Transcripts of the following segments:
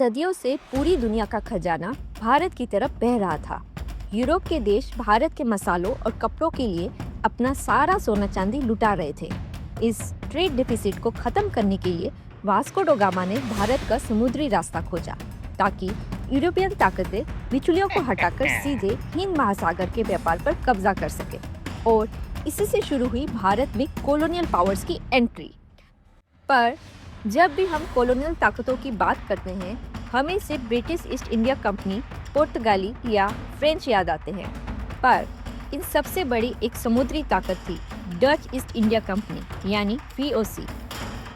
सदियों से पूरी दुनिया का खजाना भारत की तरफ बह रहा था। यूरोप के देश भारत के मसालों और कपड़ों के लिए अपना सारा सोना चांदी लुटा रहे थे। इस ट्रेड डिफिसिट को खत्म करने के लिए वास्को डो गामा ने भारत का समुद्री रास्ता खोजा ताकि यूरोपियन ताकतें बिचौलियों को हटाकर सीधे हिंद महासागर के व्यापार पर कब्जा कर सके और इसी से शुरू हुई भारत में कॉलोनियल पावर्स की एंट्री। पर जब भी हम कॉलोनियल ताकतों की बात करते हैं, हमें सिर्फ ब्रिटिश ईस्ट इंडिया कंपनी, पुर्तगाली या फ्रेंच याद आते हैं। पर इन सबसे बड़ी एक समुद्री ताकत थी डच ईस्ट इंडिया कंपनी यानी VOC।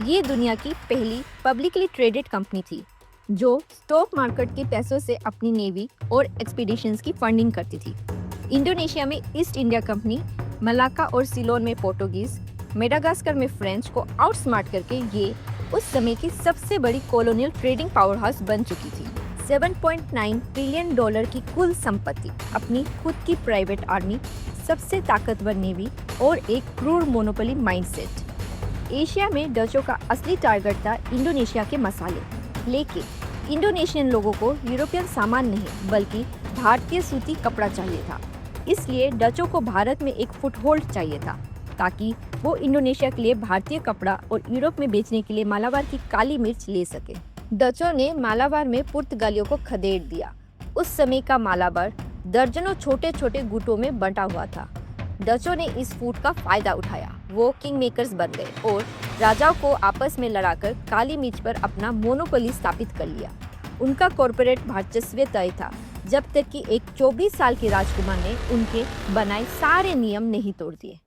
ये दुनिया की पहली पब्लिकली ट्रेडेड कंपनी थी जो स्टॉक मार्केट के पैसों से अपनी नेवी और एक्सपीडिशंस की फंडिंग करती थी। इंडोनेशिया में ईस्ट इंडिया कंपनी, मलाक्का और सिलोन में पोर्टुगीज, मेडागास्कर में फ्रेंच को आउटस्मार्ट करके ये उस समय की सबसे बड़ी कॉलोनियल ट्रेडिंग पावर हाउस बन चुकी थी। 7.9 ट्रिलियन डॉलर की कुल संपत्ति, अपनी खुद की प्राइवेट आर्मी, सबसे ताकतवर नेवी और एक क्रूर मोनोपोली माइंडसेट। एशिया में डचों का असली टारगेट था इंडोनेशिया के मसाले, लेकिन इंडोनेशियन लोगों को यूरोपियन सामान नहीं बल्कि भारतीय सूती कपड़ा चाहिए था। इसलिए डचों को भारत में एक फुटहोल्ड चाहिए था ताकि वो इंडोनेशिया के लिए भारतीय कपड़ा और यूरोप में बेचने के लिए मालाबार की काली मिर्च ले सके। डचों ने मालाबार में पुर्तगालियों को खदेड़ दिया। उस समय का मालाबार दर्जनों छोटे छोटे गुटों में बंटा हुआ था। डचों ने इस फूट का फायदा उठाया। वो किंग मेकर्स बन गए और राजाओं को आपस में लड़ाकर काली मिर्च पर अपना मोनोपोली स्थापित कर लिया। उनका कॉर्पोरेट वर्चस्व तय था जब तक कि एक 24 साल के राजकुमार ने उनके बनाए सारे नियम नहीं तोड़ दिए।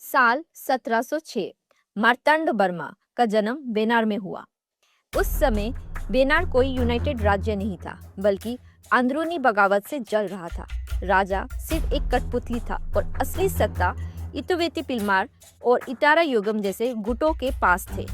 साल 1706 मार्तांड वर्मा का जन्म बेनार में हुआ। उस समय बेनार कोई यूनाइटेड राज्य नहीं था बल्कि अंदरूनी बगावत से जल रहा था। राजा सिर्फ एक कठपुतली था और असली सत्ता इतुवेति पिलमार और इटारा योगम जैसे गुटों के पास थे।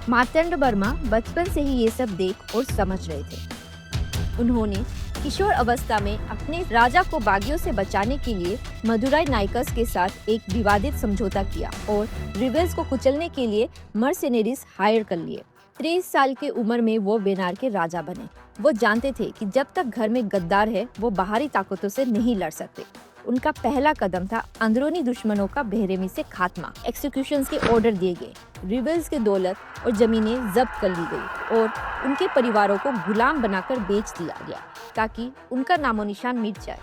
मार्तांड वर्मा बचपन से ही ये सब देख और समझ रहे थे। उन्होंने किशोर अवस्था में अपने राजा को बागियों से बचाने के लिए मदुराई नायकस के साथ एक विवादित समझौता किया और रिबेल्स को कुचलने के लिए मर्सेनेरीज हायर कर लिए। 30 साल की उम्र में वो बेनार के राजा बने। वो जानते थे कि जब तक घर में गद्दार है वो बाहरी ताकतों से नहीं लड़ सकते। उनका पहला कदम था अंदरूनी दुश्मनों का बेरहमी से खात्मा। एक्सिक्यूशंस के ऑर्डर दिए गए, रिबेल्स की दौलत और जमीनें जब्त कर ली गई और उनके परिवारों को गुलाम बनाकर बेच दिया गया ताकि उनका नामो निशान मिट जाए।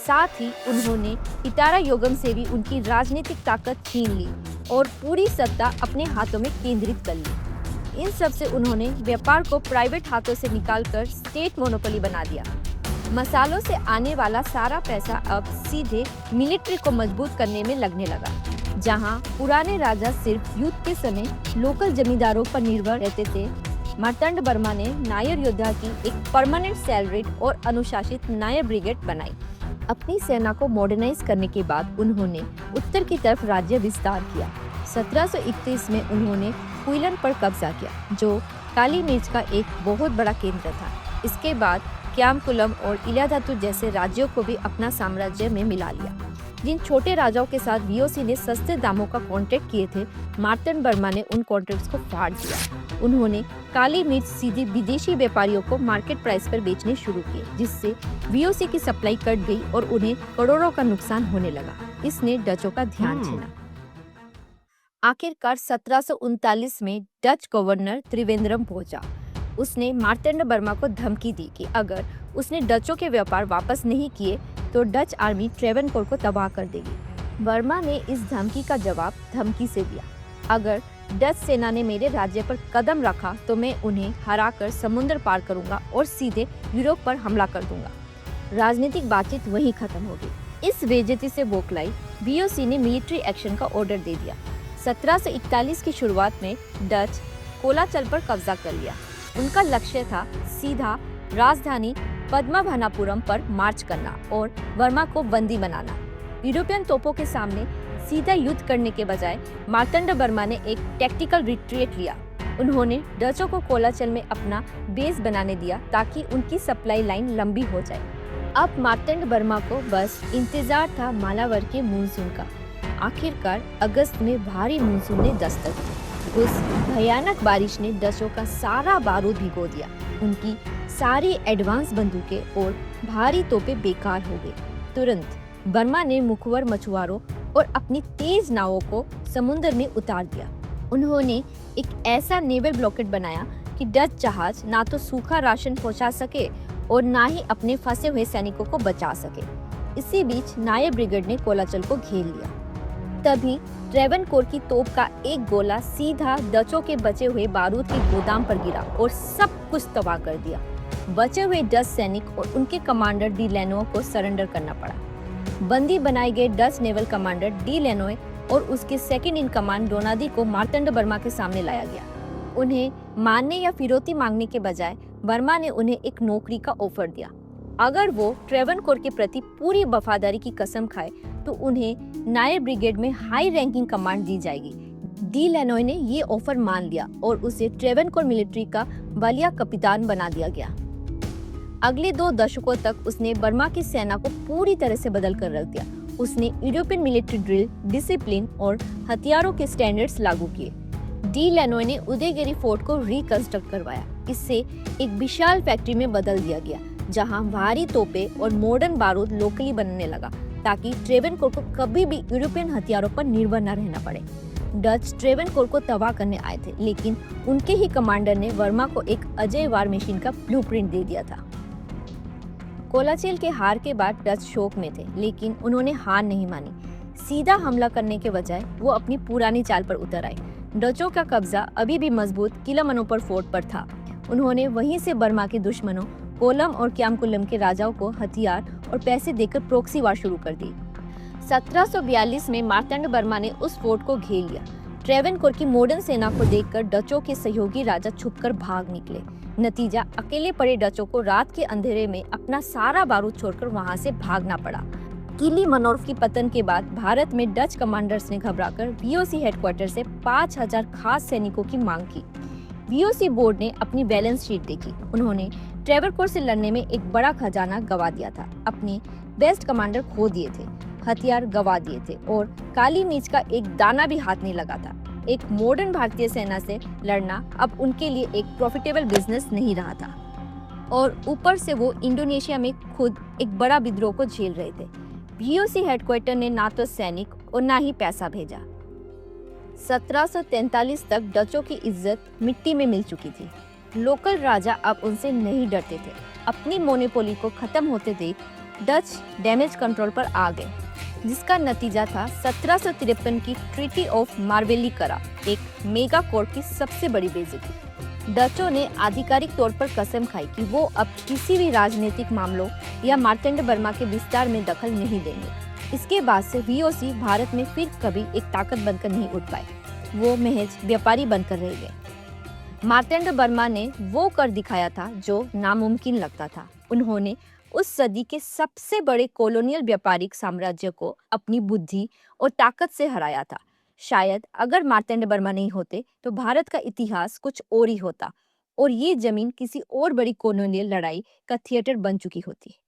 साथ ही उन्होंने इटारा योगम से भी उनकी राजनीतिक ताकत छीन ली और पूरी सत्ता अपने हाथों में केंद्रित कर ली। इन सब से उन्होंने व्यापार को प्राइवेट हाथों से निकालकर स्टेट मोनोपोली बना दिया। मसालों से आने वाला सारा पैसा अब सीधे मिलिट्री को मजबूत करने में लगने लगा। जहां पुराने राजा सिर्फ युद्ध के समय लोकल जमींदारों पर निर्भर रहते थे, मार्तांड वर्मा ने नायर योद्धा की एक परमानेंट सैलरीड और अनुशासित नायर ब्रिगेड बनाई। अपनी सेना को मॉडर्नाइज करने के बाद उन्होंने उत्तर की तरफ राज्य विस्तार किया। 1731 में उन्होंने क्विलन पर कब्जा किया जो काली मिर्च का एक बहुत बड़ा केंद्र था। इसके बाद क्यामकुलम और इलाधातु जैसे राज्यों को भी अपना साम्राज्य में मिला लिया। जिन छोटे राजाओं के साथ VOC ने सस्ते दामों का कॉन्ट्रैक्ट किए थे, मार्तांड वर्मा ने उन कॉन्ट्रैक्ट्स को फाड़ दिया। उन्होंने काली मिर्च सीधे विदेशी व्यापारियों को मार्केट प्राइस पर बेचने शुरू किए, जिससे VOC की सप्लाई कट गई और उन्हें करोड़ों का नुकसान होने लगा। इसने डचों का ध्यान छीना। आखिरकार 1739 में डच गवर्नर त्रिवेंद्रम पहुंचा। उसने मार्तांड वर्मा को धमकी दी कि अगर उसने डचों के व्यापार वापस नहीं किए तो डच आर्मी ट्रेवेनकोर को तबाह कर देगी। वर्मा ने इस धमकी का जवाब धमकी से दिया, अगर डच सेना ने मेरे राज्य पर कदम रखा तो मैं उन्हें हराकर समुद्र पार करूंगा और सीधे यूरोप पर हमला कर दूंगा। राजनीतिक बातचीत वहीं खत्म हो गई। इस बेइज्जती से बौखलाई VOC ने मिलिट्री एक्शन का ऑर्डर दे दिया। 1741 की शुरुआत में डच कोलाचल पर कब्जा कर लिया। उनका लक्ष्य था सीधा राजधानी पद्मनाभपुरम पर मार्च करना और वर्मा को बंदी बनाना। यूरोपियन तोपों के सामने सीधा युद्ध करने के बजाय मार्तांड वर्मा ने एक टैक्टिकल रिट्रीट लिया। उन्होंने डचों को कोलाचल में अपना बेस बनाने दिया ताकि उनकी सप्लाई लाइन लंबी हो जाए। अब मार्तांड वर्मा को बस इंतजार था मालाबार के मानसून का। आखिरकार अगस्त में भारी मानसून ने दस्तक दी। उस भयानक बारिश ने डचों का सारा बारूद भिगो दिया। उनकी सारी एडवांस बंदूकें और भारी तोपें बेकार हो गई। तुरंत बर्मा ने मुखवर मछुआरों और अपनी तेज नावों को समुद्र में उतार दिया। उन्होंने एक ऐसा नेवल ब्लॉकेट बनाया कि डच जहाज ना तो सूखा राशन पहुंचा सके और ना ही अपने फंसे हुए सैनिकों को बचा सके। इसी बीच नायर ब्रिगेड ने कोलाचल को घेर लिया। तभी ट्रेवनकोर की तोप का एक गोला सीधा डचों के बचे हुए बारूद के गोदाम पर गिरा और सब कुछ तबाह कर दिया। बचे हुए डच सैनिक और उनके कमांडर डी लेनो को सरेंडर करना पड़ा। बंदी बनाए गए डच नेवल कमांडर डी लेनोय और उसके सेकंड इन कमांड डोनादी को मार्तंड बर्मा के सामने लाया गया। उन्हें मारने या फिरौती मांगने के बजाय बर्मा ने उन्हें एक नौकरी का ऑफर दिया। अगर वो ट्रेवनकोर के प्रति पूरी वफादारी की कसम खाए तो उन्हें नायर ब्रिगेड में हाई रैंकिंग कमांड दी जाएगी। डी लेनोय ने ये ऑफर मान लिया और उसे ट्रेवनकोर मिलिट्री का बलिया कप्तान बना दिया गया। अगले 2 दशकों तक उसने बर्मा की सेना को पूरी तरह से बदल कर रख दिया। उसने यूरोपियन मिलिट्री ड्रिल, डिसिप्लिन और हथियारों के स्टैंडर्ड्स लागू किए। डी लेनोय ने उदयगिरी फोर्ट को रिकंस्ट्रक्ट करवाया। इससे एक विशाल फैक्ट्री में बदल दिया गया, जहां भारी तोपें और मॉडर्न बारूद लोकली बनने लगा, ताकि ट्रेवनकोर को कभी भी यूरोपियन हथियारों पर निर्भर न रहना पड़े। डच ट्रेवनकोर को तबाह करने आए थे, लेकिन उनके ही कमांडर ने वर्मा को एक अजय वार मशीन का ब्लूप्रिंट दे दिया था। कोलाचिल के हार के बाद डच शोक में थे, लेकिन उन्होंने हार नहीं मानी। सीधा हमला करने के बजाय वो अपनी पुरानी चाल पर उतर आए। डचों का कब्जा अभी भी मजबूत किला मनोपर फोर्ट पर था। उन्होंने वहीं से बर्मा के दुश्मनों कोलम और क्यामकुलम के राजाओं को हथियार और पैसे देकर प्रॉक्सी वार शुरू कर दी। 1742 में मार्तंड बर्मा ने उस फोर्ट को घेर लिया। ट्रेवनकोर की मॉडर्न सेना को देखकर डचों के सहयोगी राजा छुपकर भाग निकले। नतीजा, अकेले पड़े डचों को रात के अंधेरे में अपना सारा बारूद छोड़कर वहां से भागना पड़ा। किली मनोर्फ की पतन के बाद भारत में डच कमांडर्स ने घबराकर वीओसी हेडक्वार्टर से 5000 खास सैनिकों की मांग की। वीओसी बोर्ड ने अपनी बैलेंस शीट देखी। उन्होंने ट्रेवनकोर से लड़ने में एक बड़ा खजाना गवा दिया था, अपने बेस्ट कमांडर खो दिए थे, हथियार गवा दिए थे और काली मिर्च का एक दाना भी हाथ नहीं लगा था। एक मॉडर्न भारतीय सेना से लड़ना अब उनके लिए एक प्रॉफिटेबल बिजनेस नहीं रहा था, और ऊपर से वो इंडोनेशिया में खुद एक बड़ा विद्रोह को झेल रहे थे। वीओसी हेडक्वार्टर ने ना तो सैनिक और ना ही पैसा भेजा। 1743 तक डचों की इज्जत मिट्टी में मिल चुकी थी। लोकल राजा अब उनसे नहीं डरते थे। अपनी मोनोपोली को खत्म होते देख डच डैमेज कंट्रोल पर आ गए, जिसका नतीजा था 1753 की ट्रीटी ऑफ मार्वेलिकरा, एक मेगा कोर्ट की सबसे बड़ी बेइज्जती। डचों ने आधिकारिक तौर पर कसम खाई कि वो अब किसी भी राजनीतिक मामलों या मार्तंड बर्मा के विस्तार में दखल नहीं देंगे। इसके बाद से वीओसी भारत में फिर कभी एक ताकत बनकर नहीं उठ पाए। वो महज व्यापारी बनकर रह गए। मार्तंड बर्मा ने वो कर दिखाया था जो नामुमकिन लगता था। उन्होंने उस सदी के सबसे बड़े कॉलोनियल व्यापारिक साम्राज्य को अपनी बुद्धि और ताकत से हराया था। शायद अगर मार्तंड बर्मा नहीं होते तो भारत का इतिहास कुछ और ही होता और ये जमीन किसी और बड़ी कॉलोनियल लड़ाई का थिएटर बन चुकी होती।